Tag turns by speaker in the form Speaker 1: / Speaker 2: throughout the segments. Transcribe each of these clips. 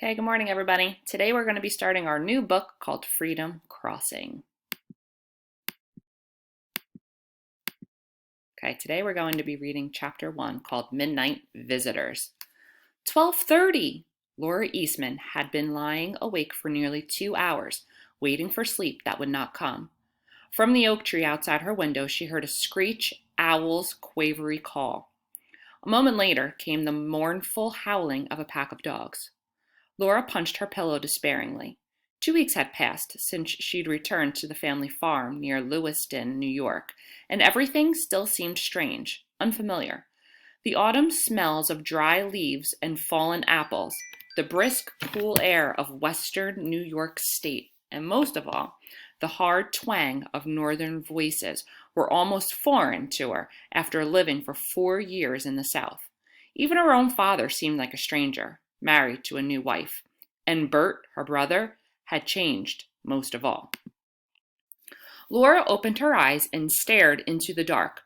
Speaker 1: Okay, good morning, everybody. Today we're going to be starting our new book called Freedom Crossing. Okay, today we're going to be reading chapter 1 called Midnight Visitors. 12:30! Laura Eastman had been lying awake for nearly 2 hours, waiting for sleep that would not come. From the oak tree outside her window, she heard a screech, owl's quavery call. A moment later came the mournful howling of a pack of dogs. Laura punched her pillow despairingly. 2 weeks had passed since she'd returned to the family farm near Lewiston, New York, and everything still seemed strange, unfamiliar. The autumn smells of dry leaves and fallen apples, the brisk, cool air of western New York State, and most of all, the hard twang of northern voices were almost foreign to her after living for 4 years in the South. Even her own father seemed like a stranger, married to a new wife. And Bert, her brother, had changed most of all. Laura opened her eyes and stared into the dark.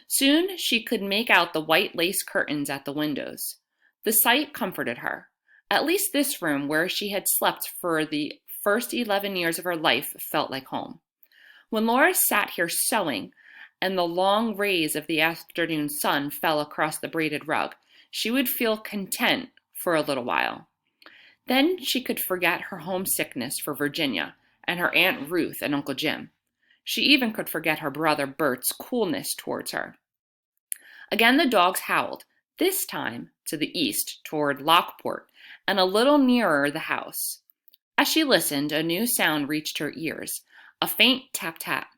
Speaker 1: Soon she could make out the white lace curtains at the windows. The sight comforted her. At least this room, where she had slept for the first 11 years of her life, felt like home. When Laura sat here sewing, and the long rays of the afternoon sun fell across the braided rug, she would feel content for a little while. Then she could forget her homesickness for Virginia and her Aunt Ruth and Uncle Jim. She even could forget her brother Bert's coolness towards her. Again the dogs howled, this time to the east toward Lockport and a little nearer the house. As she listened, a new sound reached her ears, a faint tap-tap.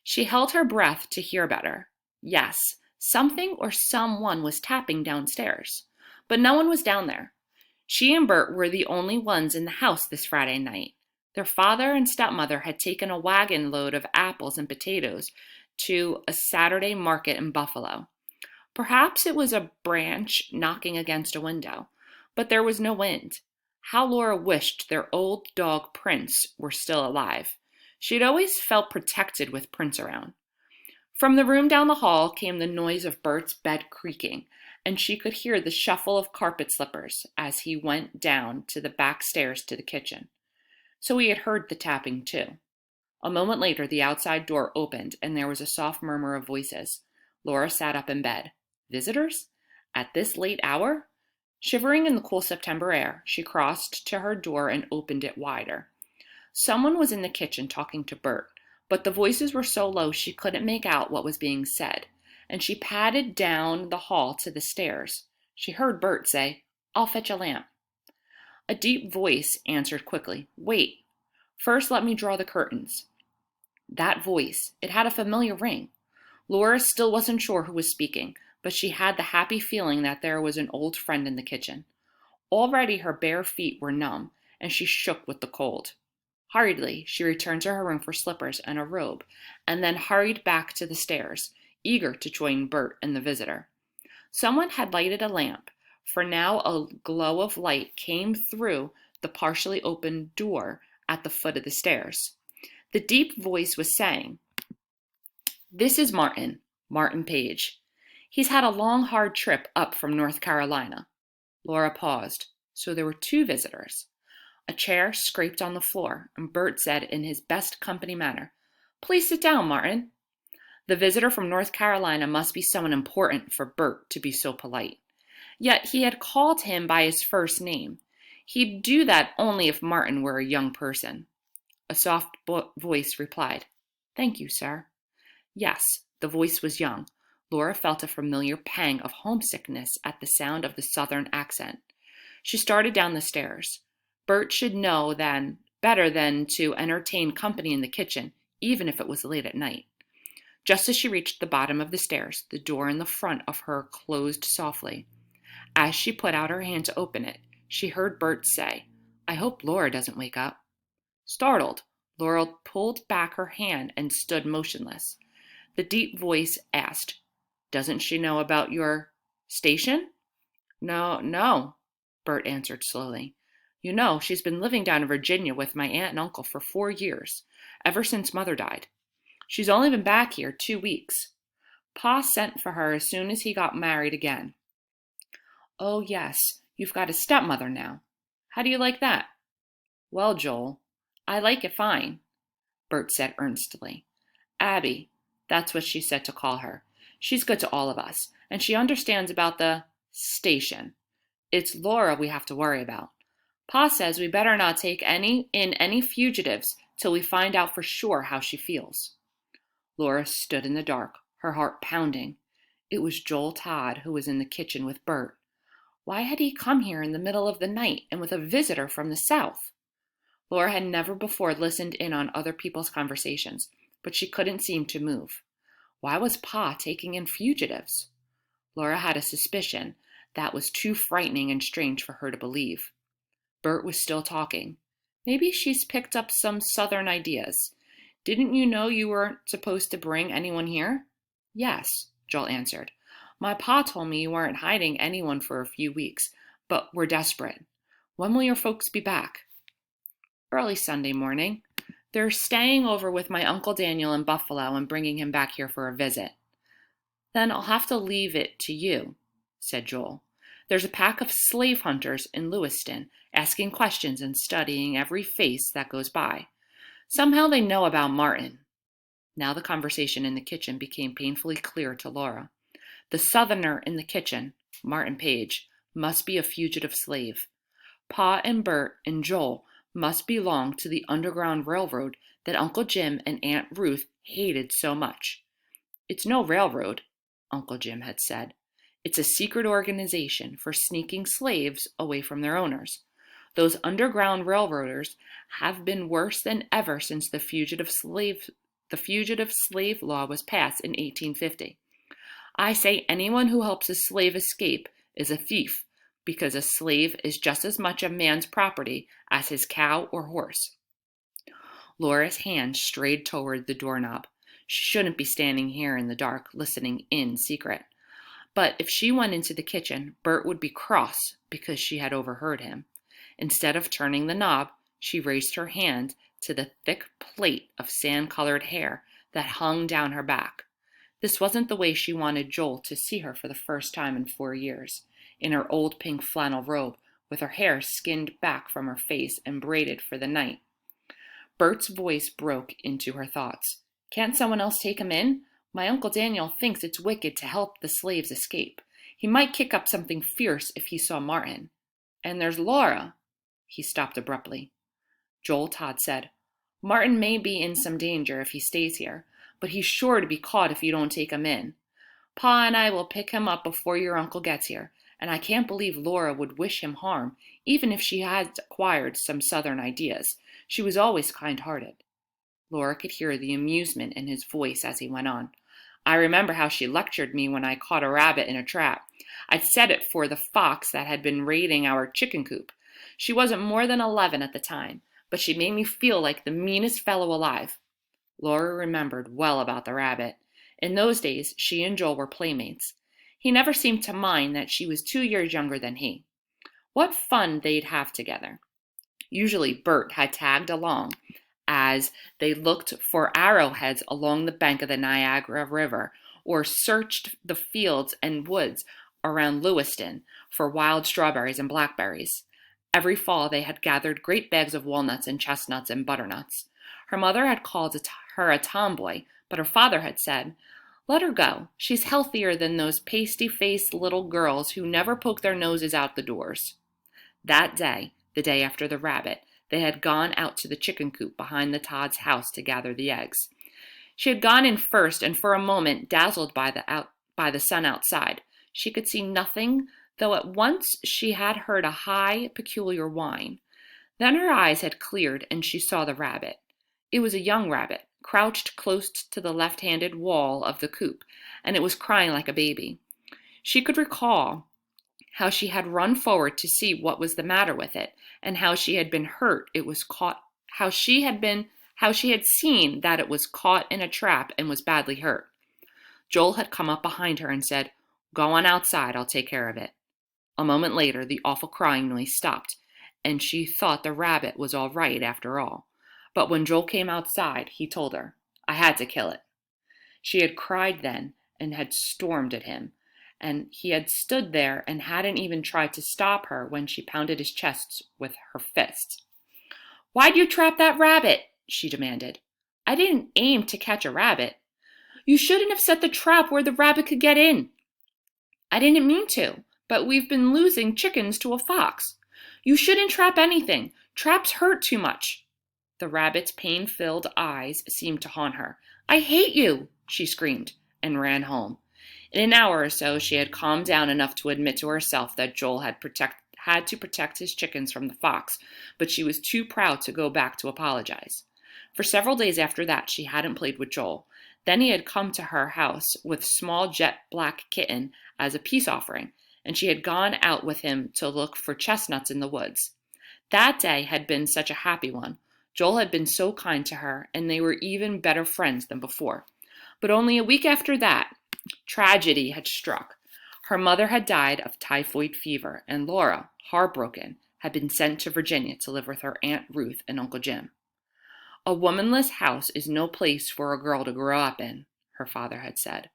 Speaker 1: She held her breath to hear better. Yes, something or someone was tapping downstairs, but no one was down there. She and Bert were the only ones in the house this Friday night. Their father and stepmother had taken a wagon load of apples and potatoes to a Saturday market in Buffalo. Perhaps it was a branch knocking against a window, but there was no wind. How Laura wished their old dog Prince were still alive. She had always felt protected with Prince around. From the room down the hall came the noise of Bert's bed creaking, and she could hear the shuffle of carpet slippers as he went down to the back stairs to the kitchen. So he had heard the tapping too. A moment later, the outside door opened, and there was a soft murmur of voices. Laura sat up in bed. Visitors? At this late hour? Shivering in the cool September air, she crossed to her door and opened it wider. Someone was in the kitchen talking to Bert, but the voices were so low she couldn't make out what was being said, and she padded down the hall to the stairs. She heard Bert say, I'll fetch a lamp. A deep voice answered quickly, Wait. First let me draw the curtains. That voice, it had a familiar ring. Laura still wasn't sure who was speaking, but she had the happy feeling that there was an old friend in the kitchen. Already her bare feet were numb, and she shook with the cold. Hurriedly, she returned to her room for slippers and a robe, and then hurried back to the stairs, eager to join Bert and the visitor. Someone had lighted a lamp, for now a glow of light came through the partially opened door at the foot of the stairs. The deep voice was saying, This is Martin Page. He's had a long, hard trip up from North Carolina. Laura paused. So there were 2 visitors. A chair scraped on the floor, and Bert said in his best company manner, Please sit down, Martin. The visitor from North Carolina must be someone important for Bert to be so polite. Yet he had called him by his first name. He'd do that only if Martin were a young person. A soft voice replied, Thank you, sir. Yes, the voice was young. Laura felt a familiar pang of homesickness at the sound of the southern accent. She started down the stairs. Bert should know then better than to entertain company in the kitchen, even if it was late at night. Just as she reached the bottom of the stairs, the door in the front of her closed softly. As she put out her hand to open it, she heard Bert say, I hope Laura doesn't wake up. Startled, Laura pulled back her hand and stood motionless. The deep voice asked, Doesn't she know about your station? No, Bert answered slowly. You know, she's been living down in Virginia with my aunt and uncle for 4 years, ever since Mother died. She's only been back here 2 weeks. Pa sent for her as soon as he got married again. Oh, yes, you've got a stepmother now. How do you like that? Well, Joel, I like it fine, Bert said earnestly. Abby, that's what she said to call her. She's good to all of us, and she understands about the station. It's Laura we have to worry about. Pa says we better not take any fugitives till we find out for sure how she feels. Laura stood in the dark, her heart pounding. It was Joel Todd who was in the kitchen with Bert. Why had he come here in the middle of the night and with a visitor from the south? Laura had never before listened in on other people's conversations, but she couldn't seem to move. Why was Pa taking in fugitives? Laura had a suspicion that was too frightening and strange for her to believe. Bert was still talking. Maybe she's picked up some southern ideas. Didn't you know you weren't supposed to bring anyone here? Yes, Joel answered. My pa told me you weren't hiding anyone for a few weeks, but we're desperate. When will your folks be back? Early Sunday morning. They're staying over with my Uncle Daniel in Buffalo and bringing him back here for a visit. Then I'll have to leave it to you, said Joel. There's a pack of slave hunters in Lewiston, asking questions and studying every face that goes by. Somehow they know about Martin. Now the conversation in the kitchen became painfully clear to Laura. The Southerner in the kitchen, Martin Page, must be a fugitive slave. Pa and Bert and Joel must belong to the Underground Railroad that Uncle Jim and Aunt Ruth hated so much. It's no railroad, Uncle Jim had said. It's a secret organization for sneaking slaves away from their owners. Those Underground Railroaders have been worse than ever since the fugitive slave law was passed in 1850. I say anyone who helps a slave escape is a thief, because a slave is just as much a man's property as his cow or horse. Laura's hand strayed toward the doorknob. She shouldn't be standing here in the dark, listening in secret. But if she went into the kitchen, Bert would be cross because she had overheard him. Instead of turning the knob, she raised her hand to the thick plait of sand-colored hair that hung down her back. This wasn't the way she wanted Joel to see her for the first time in 4 years, in her old pink flannel robe, with her hair skinned back from her face and braided for the night. Bert's voice broke into her thoughts. Can't someone else take him in? My Uncle Daniel thinks it's wicked to help the slaves escape. He might kick up something fierce if he saw Martin. And there's Laura. He stopped abruptly. Joel Todd said, Martin may be in some danger if he stays here, but he's sure to be caught if you don't take him in. Pa and I will pick him up before your uncle gets here, and I can't believe Laura would wish him harm, even if she had acquired some southern ideas. She was always kind-hearted. Laura could hear the amusement in his voice as he went on. I remember how she lectured me when I caught a rabbit in a trap. I'd set it for the fox that had been raiding our chicken coop. She wasn't more than 11 at the time, but she made me feel like the meanest fellow alive. Laura remembered well about the rabbit. In those days, she and Joel were playmates. He never seemed to mind that she was 2 years younger than he. What fun they'd have together. Usually Bert had tagged along as they looked for arrowheads along the bank of the Niagara River or searched the fields and woods around Lewiston for wild strawberries and blackberries. Every fall they had gathered great bags of walnuts and chestnuts and butternuts. Her mother had called her a tomboy, but her father had said, Let her go. She's healthier than those pasty-faced little girls who never poke their noses out the doors. That day, the day after the rabbit, they had gone out to the chicken coop behind the Todd's house to gather the eggs. She had gone in first, and for a moment, dazzled by the sun outside, she could see nothing, though at once she had heard a high, peculiar whine. Then her eyes had cleared, and she saw the rabbit. It was a young rabbit, crouched close to the left-handed wall of the coop, and it was crying like a baby. She could recall how she had run forward to see what was the matter with it, and how she had been hurt. It was caught, how she had seen that it was caught in a trap and was badly hurt. Joel had come up behind her and said, Go on outside, I'll take care of it. A moment later, the awful crying noise stopped, and she thought the rabbit was all right after all. But when Joel came outside, he told her, I had to kill it. She had cried then and had stormed at him, and he had stood there and hadn't even tried to stop her when she pounded his chest with her fists. "Why'd you trap that rabbit?" she demanded. "I didn't aim to catch a rabbit." "You shouldn't have set the trap where the rabbit could get in." "I didn't mean to, but we've been losing chickens to a fox." "You shouldn't trap anything. Traps hurt too much." The rabbit's pain-filled eyes seemed to haunt her. "I hate you," she screamed, and ran home. In an hour or so, she had calmed down enough to admit to herself that Joel had to protect his chickens from the fox, but she was too proud to go back to apologize. For several days after that, she hadn't played with Joel. Then he had come to her house with small jet black kitten as a peace offering, and she had gone out with him to look for chestnuts in the woods. That day had been such a happy one. Joel had been so kind to her, and they were even better friends than before. But only a week after that, tragedy had struck. Her mother had died of typhoid fever, and Laura, heartbroken, had been sent to Virginia to live with her Aunt Ruth and Uncle Jim. "A womanless house is no place for a girl to grow up in," her father had said.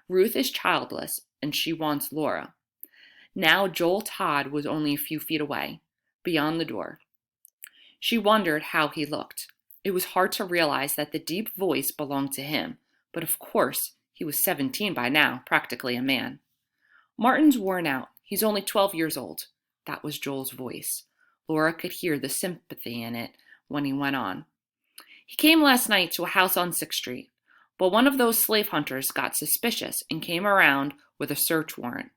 Speaker 1: "Ruth is childless, and she wants Laura." Now Joel Todd was only a few feet away, beyond the door. She wondered how he looked. It was hard to realize that the deep voice belonged to him, but of course, he was 17 by now, practically a man. "Martin's worn out. He's only 12 years old." That was Joel's voice. Laura could hear the sympathy in it when he went on. "He came last night to a house on 6th Street, but one of those slave hunters got suspicious and came around with a search warrant.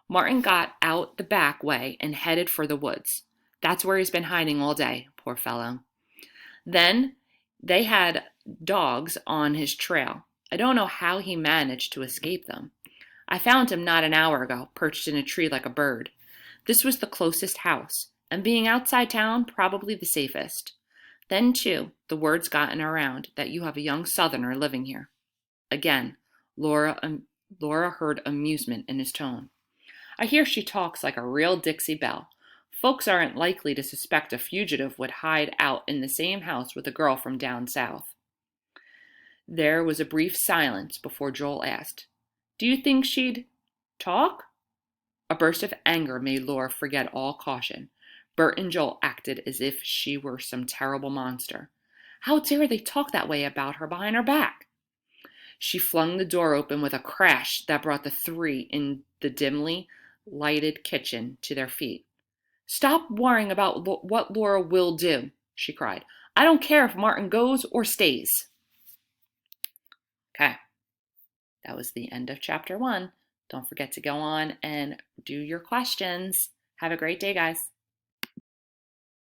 Speaker 1: Martin got out the back way and headed for the woods. That's where he's been hiding all day, poor fellow. Then they had dogs on his trail. I don't know how he managed to escape them. I found him not an hour ago, perched in a tree like a bird. This was the closest house, and being outside town, probably the safest. Then, too, the word's gotten around that you have a young Southerner living here." Again, Laura heard amusement in his tone. "I hear she talks like a real Dixie Belle. Folks aren't likely to suspect a fugitive would hide out in the same house with a girl from down south." There was a brief silence before Joel asked, "Do you think she'd talk?" A burst of anger made Laura forget all caution. Bert and Joel acted as if she were some terrible monster. How dare they talk that way about her behind her back? She flung the door open with a crash that brought the three in the dimly lighted kitchen to their feet. "Stop worrying about what Laura will do," she cried. "I don't care if Martin goes or stays." Okay, that was the end of chapter 1. Don't forget to go on and do your questions. Have a great day, guys.